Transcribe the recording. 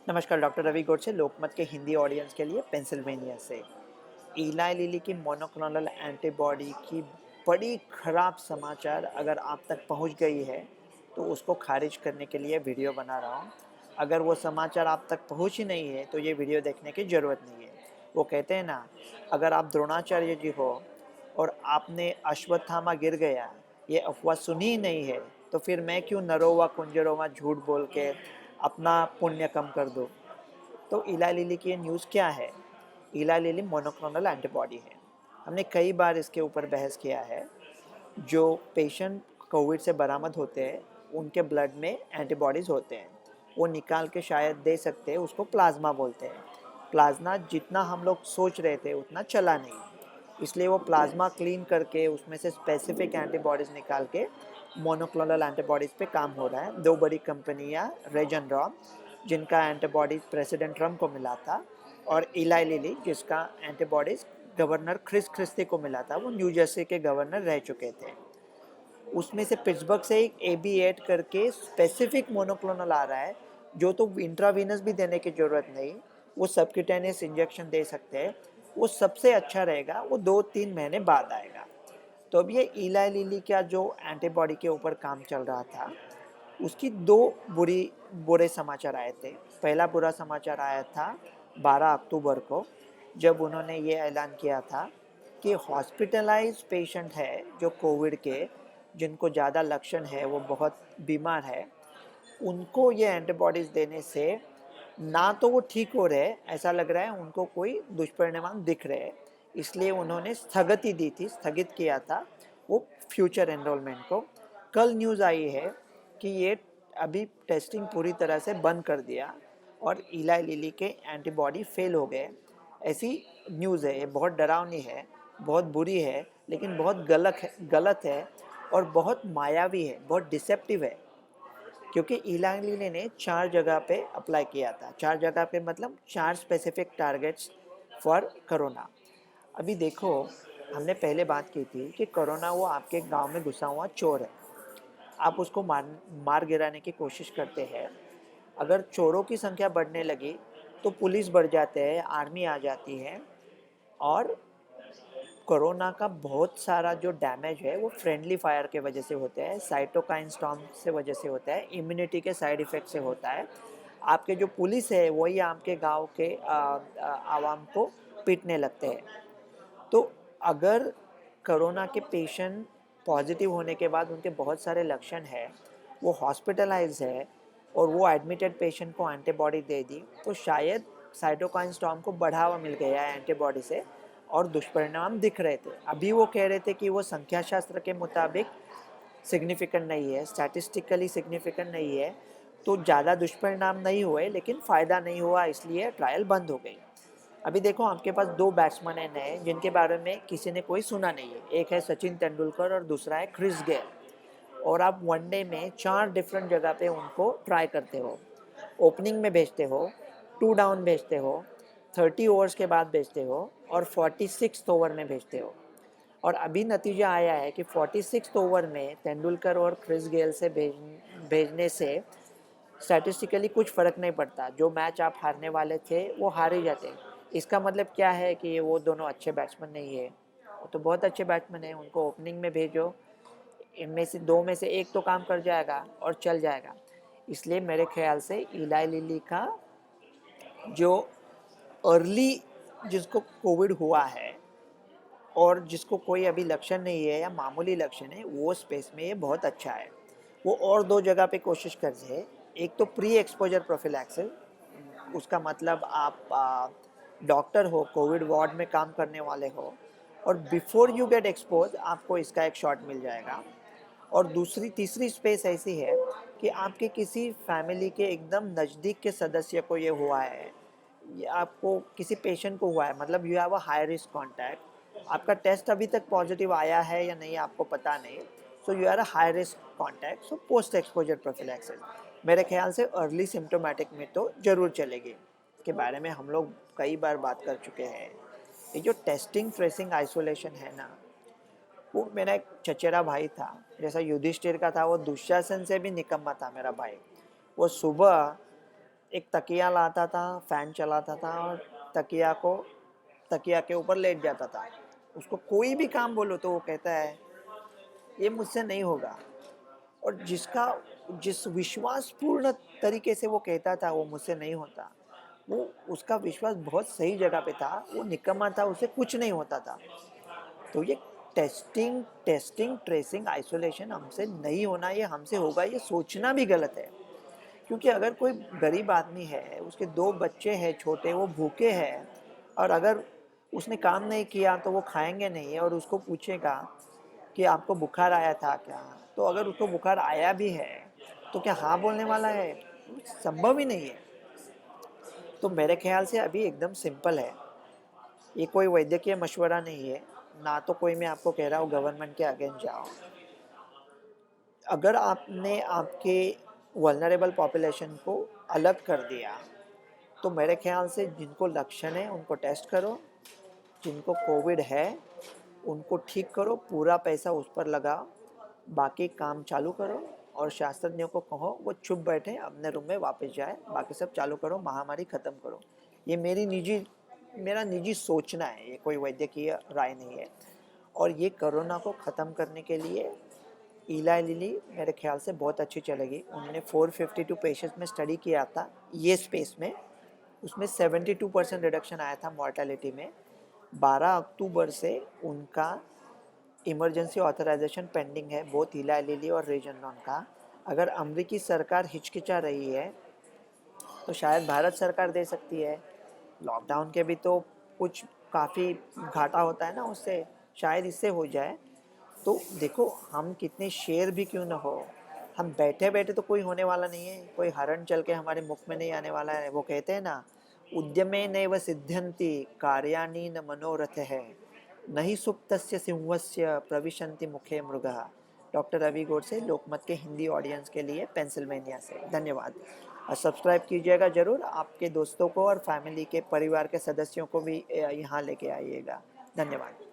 नमस्कार, डॉक्टर रवि गोडसे लोकमत के हिंदी ऑडियंस के लिए पेंसिल्वेनिया से। इलाय लिली की मोनोक्लोनल एंटीबॉडी की बड़ी खराब समाचार अगर आप तक पहुंच गई है तो उसको खारिज करने के लिए वीडियो बना रहा हूं। अगर वो समाचार आप तक पहुंच ही नहीं है तो ये वीडियो देखने की ज़रूरत नहीं है। वो कहते हैं ना, अगर आप द्रोणाचार्य जी हो और आपने अश्वत्थामा गिर गया ये अफवाह सुनी ही नहीं है, तो फिर मैं क्यों नरोवा कुंजरोवा झूठ बोल के अपना पुण्य कम कर दूँ। तो इलाय लिली की ये न्यूज़ क्या है? इलाय लिली मोनोक्लोनल एंटीबॉडी है। हमने कई बार इसके ऊपर बहस किया है। जो पेशेंट कोविड से बरामद होते हैं उनके ब्लड में एंटीबॉडीज़ होते हैं, वो निकाल के शायद दे सकते हैं, उसको प्लाज्मा बोलते हैं। प्लाज्मा जितना हम लोग सोच रहे थे उतना चला नहीं, इसलिए वो प्लाज्मा क्लीन करके उसमें से स्पेसिफिक एंटीबॉडीज़ निकाल के मोनोक्लोनल एंटीबॉडीज़ पे काम हो रहा है। दो बड़ी कंपनियां रेजनरॉम, जिनका एंटीबॉडीज प्रेसिडेंट ट्रम्प को मिला था, और इलाय लिली जिसका एंटीबॉडीज गवर्नर क्रिस क्रिस्टी को मिला था, वो न्यू जर्सी के गवर्नर रह चुके थे। उसमें से पिट्सबर्ग से एक AB8 करके स्पेसिफिक मोनोक्लोनल आ रहा है, जो तो इंट्रावीनस भी देने की ज़रूरत नहीं, वो सबक्यूटेनियस इंजेक्शन दे सकते हैं। वो सबसे अच्छा रहेगा, वो 2-3 महीने बाद आएगा। तो अब ये इलाय लिली का जो एंटीबॉडी के ऊपर काम चल रहा था, उसकी दो बुरे समाचार आए थे। पहला बुरा समाचार आया था 12 अक्टूबर को, जब उन्होंने ये ऐलान किया था कि हॉस्पिटलाइज पेशेंट है जो कोविड के, जिनको ज़्यादा लक्षण है, वो बहुत बीमार है, उनको ये एंटीबॉडीज़ देने से ना तो वो ठीक हो रहे, ऐसा लग रहा है उनको कोई दुष्परिणाम दिख रहे हैं, इसलिए उन्होंने स्थगिति दी थी, स्थगित किया था वो फ्यूचर एनरोलमेंट को। कल न्यूज़ आई है कि ये अभी टेस्टिंग पूरी तरह से बंद कर दिया और इलाय लिली के एंटीबॉडी फेल हो गए, ऐसी न्यूज़ है। ये बहुत डरावनी है, बहुत बुरी है, लेकिन बहुत गलत है और बहुत मायावी है, बहुत डिसेप्टिव है। क्योंकि इलाय लिली ने 4 जगह पे अप्लाई किया था। 4 जगह पे मतलब 4 स्पेसिफिक टारगेट्स फॉर कोरोना। अभी देखो, हमने पहले बात की थी कि कोरोना वो आपके गांव में घुसा हुआ चोर है। आप उसको मार गिराने की कोशिश करते हैं। अगर चोरों की संख्या बढ़ने लगी तो पुलिस बढ़ जाते हैं, आर्मी आ जाती है, और कोरोना का बहुत सारा जो डैमेज है वो फ्रेंडली फायर के वजह से होता है, साइटोकाइन स्टॉर्म से वजह से होता है, इम्यूनिटी के साइड इफ़ेक्ट से होता है। आपके जो पुलिस है वही आपके गांव के आवाम को पीटने लगते हैं। तो अगर कोरोना के पेशेंट पॉजिटिव होने के बाद उनके बहुत सारे लक्षण हैं, वो हॉस्पिटलाइज है, और वो एडमिटेड पेशेंट को एंटीबॉडी दे दी, तो शायद साइटोकाइन स्टॉर्म को बढ़ावा मिल गया है एंटीबॉडी से, और दुष्परिणाम दिख रहे थे। अभी वो कह रहे थे कि वो संख्या शास्त्र के मुताबिक सिग्निफिकेंट नहीं है, स्टैटिस्टिकली सिग्निफिकेंट नहीं है, तो ज़्यादा दुष्परिणाम नहीं हुए, लेकिन फ़ायदा नहीं हुआ, इसलिए ट्रायल बंद हो गई। अभी देखो, आपके पास दो बैट्समैन हैं नए, जिनके बारे में किसी ने कोई सुना नहीं है। एक है सचिन तेंदुलकर और दूसरा है क्रिस गेल, और आप वनडे में 4 डिफरेंट जगह पे उनको ट्राई करते हो। ओपनिंग में भेजते हो, 2 डाउन भेजते हो, 30 ओवर्स के बाद भेजते हो, और 46 ओवर में भेजते हो। और अभी नतीजा आया है कि 46 ओवर में तेंदुलकर और क्रिस गेल से भेजने से स्टैटिस्टिकली कुछ फ़र्क नहीं पड़ता। जो मैच आप हारने वाले थे वो हार ही जाते। इसका मतलब क्या है कि वो दोनों अच्छे बैट्समैन नहीं है। वो तो बहुत अच्छे बैट्समैन हैं, उनको ओपनिंग में भेजो, इनमें से दो में से एक तो काम कर जाएगा और चल जाएगा। इसलिए मेरे ख्याल से इलाय लिली का जो अर्ली, जिसको कोविड हुआ है और जिसको कोई अभी लक्षण नहीं है या मामूली लक्षण है, वो स्पेस में ये बहुत अच्छा है। वो और 2 जगह पे कोशिश कर रहे। एक तो प्री एक्सपोजर प्रोफिलैक्सिस, उसका मतलब आप डॉक्टर हो, कोविड वार्ड में काम करने वाले हो, और बिफोर यू गेट एक्सपोज आपको इसका एक शॉट मिल जाएगा। और दूसरी तीसरी स्पेस ऐसी है कि आपके किसी फैमिली के एकदम नज़दीक के सदस्य को ये हुआ है, ये आपको किसी पेशेंट को हुआ है, मतलब you have a high risk contact. आपका टेस्ट अभी तक पॉजिटिव आया है या नहीं आपको पता नहीं, so you are a high risk contact, so post exposure prophylaxis मेरे ख्याल से अर्ली सिम्टोमेटिक में तो ज़रूर चलेगी। इसके बारे में हम लोग कई बार बात कर चुके हैं। ये जो टेस्टिंग ट्रेसिंग आइसोलेशन है ना, वो मेरा एक चचेरा भाई था, जैसा युधिष्ठिर का था, वो दुशासन से भी निकम्मा था मेरा भाई। वो सुबह एक तकिया लाता था, फ़ैन चलाता था और तकिया के ऊपर लेट जाता था। उसको कोई भी काम बोलो तो वो कहता है, "ये मुझसे नहीं होगा।" और जिस विश्वासपूर्ण तरीके से वो कहता था, वो मुझसे नहीं होता, वो उसका विश्वास बहुत सही जगह पे था, वो निकम्मा था, उसे कुछ नहीं होता था। तो ये टेस्टिंग, ट्रेसिंग, आइसोलेशन हमसे नहीं होना, ये हमसे होगा, ये सोचना भी गलत है। क्योंकि अगर कोई गरीब आदमी है, उसके 2 बच्चे हैं छोटे, वो भूखे हैं और अगर उसने काम नहीं किया तो वो खाएँगे नहीं और उसको पूछेगा कि आपको बुखार आया था क्या? तो अगर उसको बुखार आया भी है, तो क्या हाँ बोलने वाला है? संभव ही नहीं है। तो मेरे ख़्याल से अभी एकदम सिंपल है। ये कोई वैद्यकीय मशवरा नहीं है, ना तो कोई मैं आपको कह रहा हूँ गवर्नमेंट के अगेंस्ट जाओ। अगर आपने आपके वल्नरेबल पॉपुलेशन को अलग कर दिया, तो मेरे ख़्याल से जिनको लक्षण है उनको टेस्ट करो, जिनको कोविड है उनको ठीक करो, पूरा पैसा उस पर लगाओ, बाकी काम चालू करो और शास्त्रज्ञों को कहो वो चुप बैठे अपने रूम में वापस जाए, बाकी सब चालू करो, महामारी ख़त्म करो। ये मेरा निजी सोचना है, ये कोई वैद्यकीय राय नहीं है। और ये कोरोना को ख़त्म करने के लिए इलाई लिली मेरे ख्याल से बहुत अच्छी चलेगी। उन्होंने 452 पेशेंट्स में स्टडी किया था ये स्पेस में, उसमें 72% रिडक्शन आया था मॉर्टेलिटी में। 12 अक्टूबर से उनका इमरजेंसी ऑथराइजेशन पेंडिंग है, बोथ इलाई लिली और रेजेनरॉन का। अगर अमेरिकी सरकार हिचकिचा रही है तो शायद भारत सरकार दे सकती है। लॉकडाउन के भी तो कुछ काफ़ी घाटा होता है ना उससे, शायद इससे हो जाए। तो देखो हम कितने शेर भी क्यों ना हो, हम बैठे बैठे तो कोई होने वाला नहीं है, कोई हरण चल के हमारे मुख में नहीं आने वाला है। वो कहते हैं ना, उद्यमे नैव सिद्ध्यन्ति कार्याणि न मनोरथ है, नहीं सुप्तस्य सिंहस्य प्रविशन्ति मुखे मृगः। डॉक्टर रवि गोडसे, लोकमत के हिंदी ऑडियंस के लिए, पेंसिल्वेनिया से। धन्यवाद। और सब्सक्राइब कीजिएगा ज़रूर, आपके दोस्तों को और फैमिली के परिवार के सदस्यों को भी यहाँ लेके आइएगा। धन्यवाद।